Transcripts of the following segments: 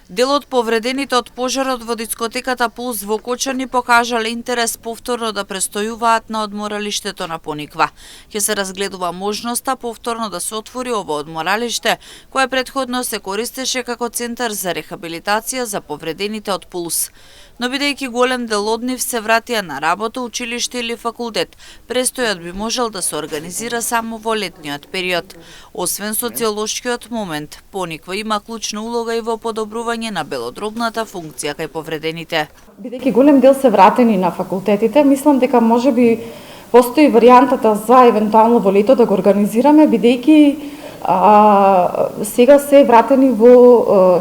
Дел од повредените од пожарот во дискотеката Пулс во Кочани покажале интерес повторно да престојуваат на одморалиштето на Пониква. Ќе се разгледува можноста повторно да се отвори ова одморалиште, кое претходно се користеше како центар за рехабилитација за повредените од Пулс. Но бидејќи голем дел од нив се вратија на работа, училиште или факултет, престојот би можел да се организира само во летниот период. Освен социолошкиот момент, Пониква има клучна улога и во подобрување на белодробната функција кај повредените. Бидејќи голем дел се вратени на факултетите, мислам дека можеби постои варијантата за евентуално во лето да го организираме, бидејќи сега се вратени во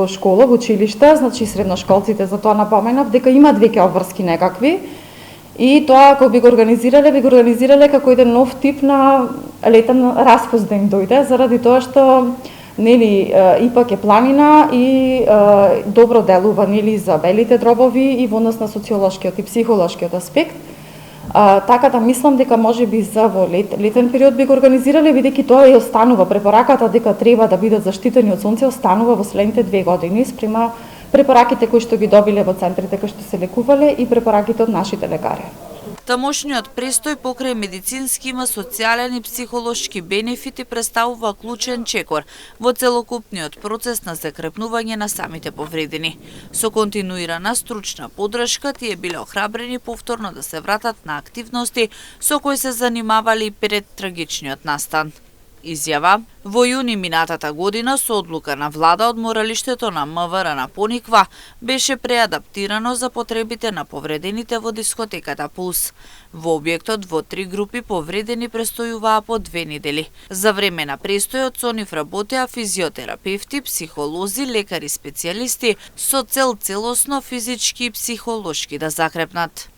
школа, во училиште, значи средношколците, за тоа напоменав, дека имаат веќе обврски некакви. И тоа, ако би го организирале како еден нов тип на летен распуст да им дојде, заради тоа што нели ипак е планина и добро делува нели за белите дробови и во однос на социолошкиот и психолошкиот аспект. Така да мислам дека можеби за во летен период би го организирале, бидејќи тоа и останува препораката дека треба да бидат заштитени од сонце, останува во следните 2 години спрема препораките кои што ги добиле во центрите кои што се лекувале и препораките од нашите лекари. Тамошниот престој покрај медицински има социјален и психолошки бенефити, представува клучен чекор во целокупниот процес на закрепнување на самите повредени. Со континуирана стручна поддршка тие биле охрабрени повторно да се вратат на активности со кои се занимавали пред трагичниот настан. Изјава: во јуни минатата година со одлука на влада одморалиштето на МВР на Пониква беше преадаптирано за потребите на повредените во дискотеката Пулс. Во објектот во 3 групи повредени престојуваа по 2 недели. За време на престојот со нив работеа физиотерапевти, психолози, лекари специјалисти со цел целосно физички и психолошки да закрепнат.